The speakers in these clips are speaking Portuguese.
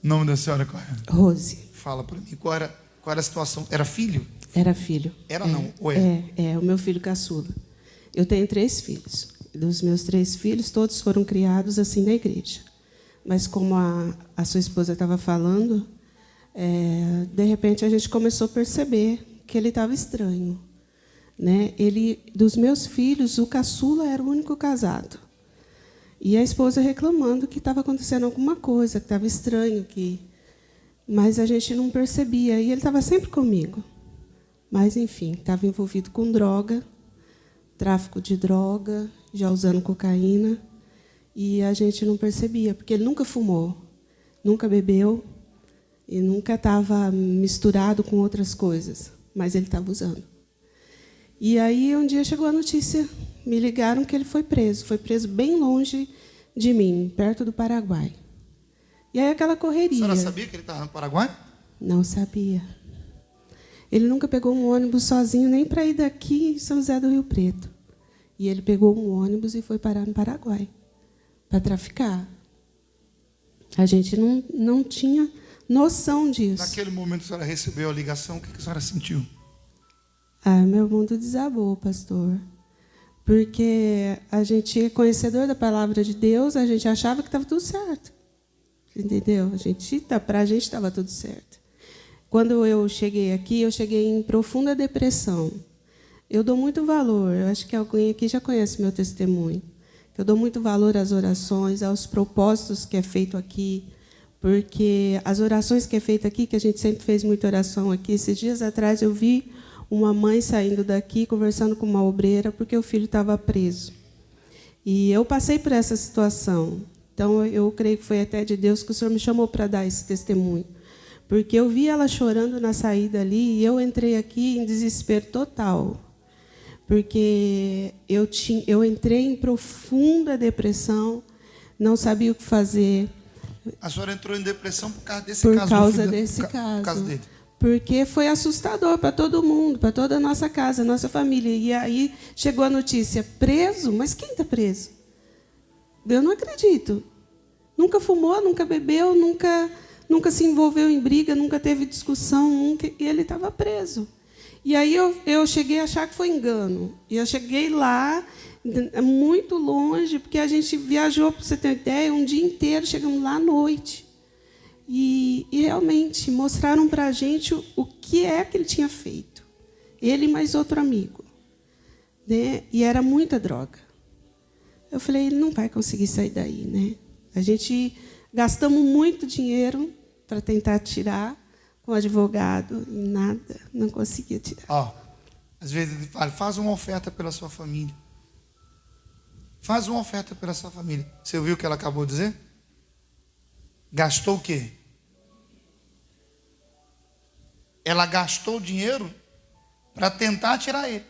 O nome da senhora qual é? Rose. Fala para mim, qual era a situação? Era filho? Era filho. Era não? Ou é? É o meu filho caçula. Eu tenho 3 filhos. Dos meus 3 filhos, todos foram criados assim na igreja. Mas como a sua esposa estava falando, de repente a gente começou a perceber que ele estava estranho, né? Dos meus filhos, o caçula era o único casado. E a esposa reclamando que estava acontecendo alguma coisa, que estava estranho, mas a gente não percebia. E ele estava sempre comigo. Mas, enfim, estava envolvido com droga, tráfico de droga, já usando cocaína. E a gente não percebia, porque ele nunca fumou, nunca bebeu e nunca estava misturado com outras coisas, mas ele estava usando. E aí, um dia chegou a notícia, me ligaram que ele foi preso bem longe de mim, perto do Paraguai. E aí aquela correria. A senhora sabia que ele estava no Paraguai? Não sabia. Ele nunca pegou um ônibus sozinho, nem para ir daqui em São José do Rio Preto. E ele pegou um ônibus e foi parar no Paraguai, para traficar. A gente não tinha noção disso. Naquele momento, a senhora recebeu a ligação, o que a senhora sentiu? Meu mundo desabou, pastor. Porque a gente, conhecedor da palavra de Deus, a gente achava que estava tudo certo. Entendeu? Para a gente estava tudo certo. Quando eu cheguei aqui, eu cheguei em profunda depressão. Eu dou muito valor, eu acho que alguém aqui já conhece meu testemunho. Eu dou muito valor às orações, aos propósitos que é feito aqui, porque as orações que é feito aqui, que a gente sempre fez muita oração aqui, esses dias atrás eu vi uma mãe saindo daqui, conversando com uma obreira, porque o filho estava preso. E eu passei por essa situação. Então, eu creio que foi até de Deus que o Senhor me chamou para dar esse testemunho. Porque eu vi ela chorando na saída ali, e eu entrei aqui em desespero total. Porque eu entrei em profunda depressão, não sabia o que fazer. A senhora entrou em depressão por causa desse por caso? Causa desse caso. Por causa dele? Porque foi assustador para todo mundo, para toda a nossa casa, nossa família. E aí chegou a notícia, preso? Mas quem está preso? Eu não acredito. Nunca fumou, nunca bebeu, nunca se envolveu em briga, nunca teve discussão, e ele estava preso. E aí eu cheguei a achar que foi engano. E eu cheguei lá, muito longe, porque a gente viajou, para você ter ideia, um dia inteiro, chegamos lá à noite. E realmente mostraram para a gente o que é que ele tinha feito. Ele e mais outro amigo. Né? E era muita droga. Eu falei, ele não vai conseguir sair daí. Né? A gente gastamos muito dinheiro para tentar tirar com o advogado e nada, não conseguia tirar. Às vezes ele fala, faz uma oferta pela sua família. Faz uma oferta pela sua família. Você ouviu o que ela acabou de dizer? Gastou o quê? Ela gastou dinheiro para tentar tirar ele.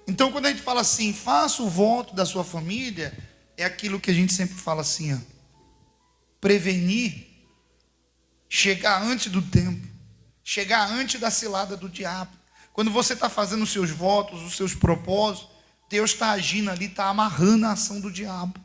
Então, quando a gente fala assim, faça o voto da sua família, é aquilo que a gente sempre fala assim, prevenir, chegar antes do tempo, chegar antes da cilada do diabo. Quando você está fazendo os seus votos, os seus propósitos, Deus está agindo ali, está amarrando a ação do diabo,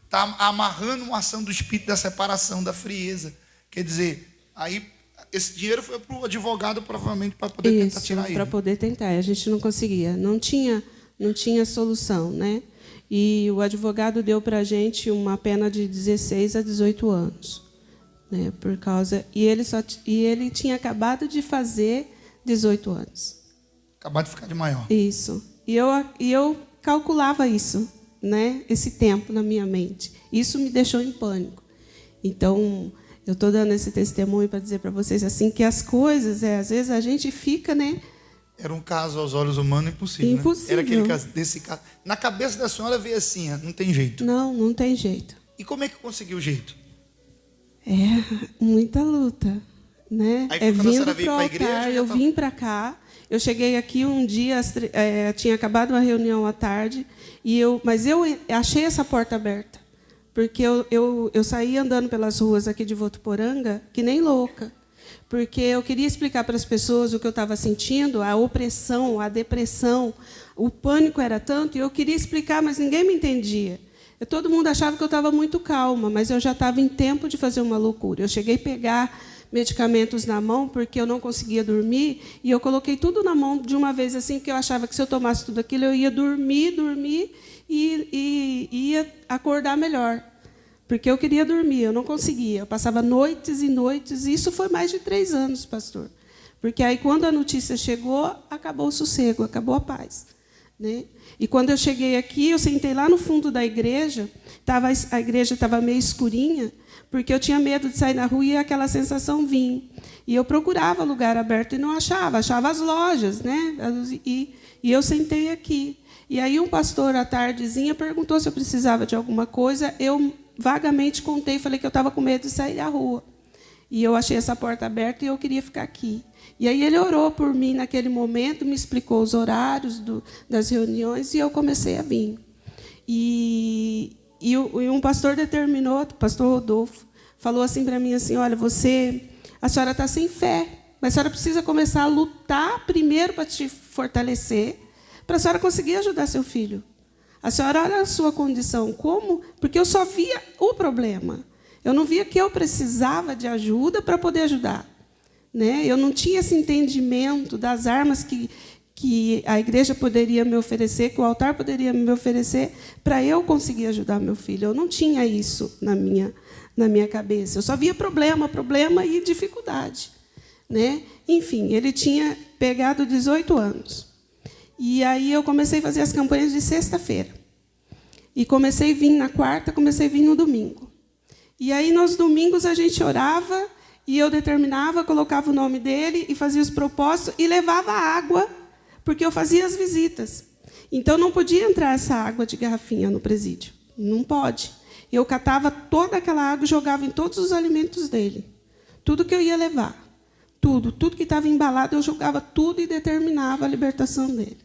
está amarrando uma ação do espírito da separação, da frieza. Quer dizer, aí esse dinheiro foi para o advogado, provavelmente, para poder tentar tirar ele. Para poder tentar. A gente não conseguia. Não tinha solução. Né? E o advogado deu para a gente uma pena de 16 a 18 anos. Né? E ele tinha acabado de fazer 18 anos. Acabado de ficar de maior. Isso. E eu calculava isso, né? Esse tempo na minha mente. Isso me deixou em pânico. Então, eu estou dando esse testemunho para dizer para vocês assim que as coisas, às vezes a gente fica, né? Era um caso aos olhos humanos impossível. Impossível. Né? Era aquele caso, desse caso. Na cabeça da senhora veio assim, não tem jeito. Não tem jeito. E como é que conseguiu o jeito? Muita luta, né? Aí, quando a senhora veio para a igreja, eu vim para cá. Eu cheguei aqui um dia, tinha acabado uma reunião à tarde, mas eu achei essa porta aberta. Porque eu saí andando pelas ruas aqui de Votuporanga, que nem louca. Porque eu queria explicar para as pessoas o que eu estava sentindo, a opressão, a depressão, o pânico era tanto, e eu queria explicar, mas ninguém me entendia. Todo mundo achava que eu estava muito calma, mas eu já estava em tempo de fazer uma loucura. Eu cheguei a pegar medicamentos na mão porque eu não conseguia dormir, e eu coloquei tudo na mão de uma vez assim, porque eu achava que se eu tomasse tudo aquilo eu ia dormir e ia acordar melhor. Porque eu queria dormir, eu não conseguia. Eu passava noites e noites, e isso foi mais de 3 anos, pastor. Porque aí, quando a notícia chegou, acabou o sossego, acabou a paz. Né? E quando eu cheguei aqui, eu sentei lá no fundo da igreja, a igreja estava meio escurinha, porque eu tinha medo de sair na rua e aquela sensação vinha. E eu procurava lugar aberto e não achava as lojas, né? E eu sentei aqui. E aí um pastor, à tardezinha, perguntou se eu precisava de alguma coisa. Eu vagamente contei, falei que eu estava com medo de sair à rua. E eu achei essa porta aberta e eu queria ficar aqui. E aí ele orou por mim naquele momento, me explicou os horários das reuniões, e eu comecei a vir. E um pastor determinou, o pastor Rodolfo, falou assim para mim, assim, olha, a senhora está sem fé, mas a senhora precisa começar a lutar primeiro para te fortalecer, para a senhora conseguir ajudar seu filho. A senhora olha a sua condição, como? Porque eu só via o problema. Eu não via que eu precisava de ajuda para poder ajudar. Né? Eu não tinha esse entendimento das armas que a igreja poderia me oferecer, que o altar poderia me oferecer, para eu conseguir ajudar meu filho. Eu não tinha isso na minha cabeça. Eu só via problema e dificuldade. Né? Enfim, ele tinha pegado 18 anos. E aí eu comecei a fazer as campanhas de sexta-feira. E comecei a vir na quarta, comecei a vir no domingo. E aí, nos domingos, a gente orava, e eu determinava, colocava o nome dele, e fazia os propósitos, e levava água, porque eu fazia as visitas. Então, não podia entrar essa água de garrafinha no presídio. Não pode. Eu catava toda aquela água e jogava em todos os alimentos dele. Tudo que eu ia levar. Tudo que estava embalado, eu jogava tudo e determinava a libertação dele.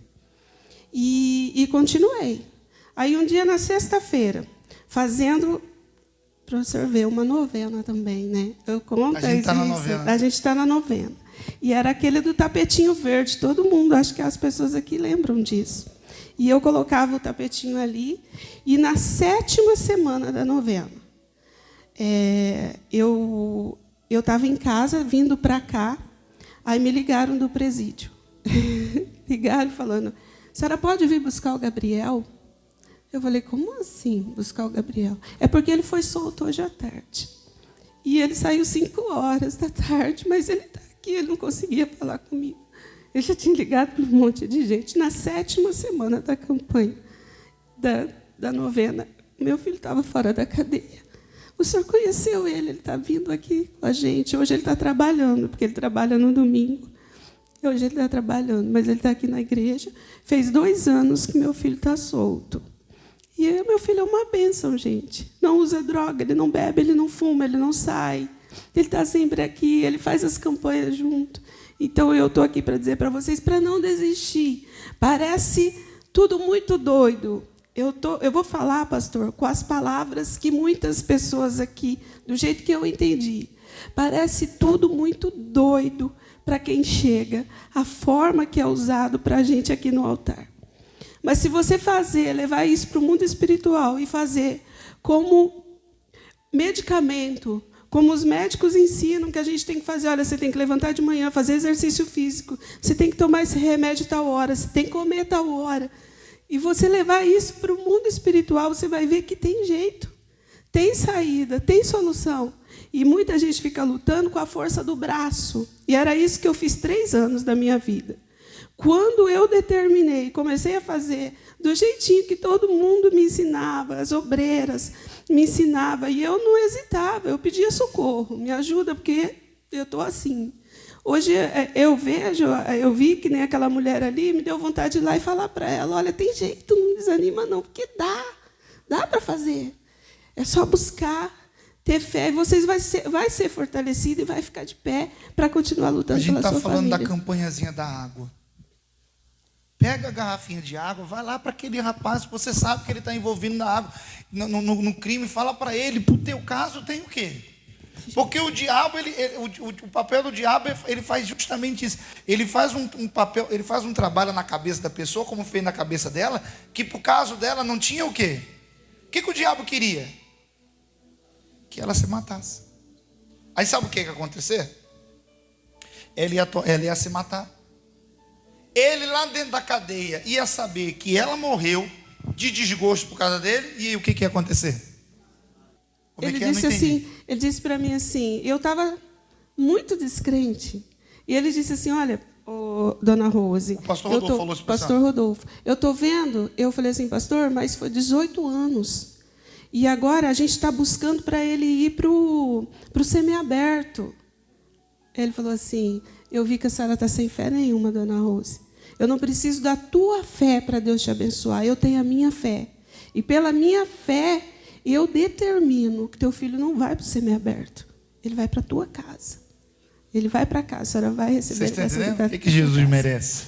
E continuei. Aí, um dia, na sexta-feira, fazendo, para o senhor ver, uma novena também, né? Eu conto a gente está na novena. A gente está na novena. E era aquele do tapetinho verde. Todo mundo, acho que as pessoas aqui lembram disso. E eu colocava o tapetinho ali. E, na 7ª semana da novena, eu estava em casa, vindo para cá, aí me ligaram do presídio. Ligaram falando, a senhora pode vir buscar o Gabriel? Eu falei, como assim buscar o Gabriel? É porque ele foi solto hoje à tarde. E ele saiu 5h da tarde, mas ele está aqui, ele não conseguia falar comigo. Eu já tinha ligado para um monte de gente. Na 7ª semana da campanha da novena, meu filho estava fora da cadeia. O senhor conheceu ele está vindo aqui com a gente. Hoje ele está trabalhando, porque ele trabalha no domingo. Hoje ele está trabalhando, mas ele está aqui na igreja. Fez 2 anos que meu filho está solto. E meu filho é uma bênção, gente. Não usa droga, ele não bebe, ele não fuma, ele não sai. Ele está sempre aqui, ele faz as campanhas junto. Então, eu estou aqui para dizer para vocês, para não desistir. Parece tudo muito doido. Eu vou falar, pastor, com as palavras que muitas pessoas aqui, do jeito que eu entendi. Parece tudo muito doido para quem chega, a forma que é usado para a gente aqui no altar. Mas se você levar isso para o mundo espiritual e fazer como medicamento, como os médicos ensinam que a gente tem que fazer, olha, você tem que levantar de manhã, fazer exercício físico, você tem que tomar esse remédio tal hora, você tem que comer tal hora. E você levar isso para o mundo espiritual, você vai ver que tem jeito, tem saída, tem solução. E muita gente fica lutando com a força do braço. E era isso que eu fiz 3 anos da minha vida. Quando eu determinei, comecei a fazer do jeitinho que todo mundo me ensinava, as obreiras me ensinavam, e eu não hesitava, eu pedia socorro, me ajuda, porque eu estou assim. Hoje eu vi que nem aquela mulher ali, me deu vontade de ir lá e falar para ela, olha, tem jeito, não desanima não, porque dá para fazer. É só buscar, ter fé, e vocês vai ser fortalecido e vai ficar de pé para continuar lutando pela sua família. A gente está falando da campanhazinha da água. Pega a garrafinha de água, vai lá para aquele rapaz que você sabe que ele está envolvido na água, no crime, fala para ele, para o teu caso tem o quê? Porque o diabo, o papel do diabo, ele faz justamente isso. Ele faz um papel, ele faz um trabalho na cabeça da pessoa, como fez na cabeça dela, que para o caso dela não tinha o quê? que o diabo queria? Que ela se matasse. Aí sabe o que ia acontecer? Ela ia se matar. Ele lá dentro da cadeia ia saber que ela morreu de desgosto por causa dele. E o que ia acontecer? Como Ele é que disse assim, ele disse para mim assim, eu estava muito descrente. E ele disse assim, olha, dona Rose, o pastor Rodolfo falou isso para pastor Rodolfo, eu estou vendo, eu falei assim, pastor, mas foi 18 anos. E agora a gente está buscando para ele ir para o semiaberto. Ele falou assim, eu vi que a senhora está sem fé nenhuma, dona Rose. Eu não preciso da tua fé para Deus te abençoar, eu tenho a minha fé. E pela minha fé, eu determino que teu filho não vai para o semiaberto. Ele vai para a tua casa. Ele vai para casa, a senhora vai receber. Vocês estão entendendo? O que Jesus merece?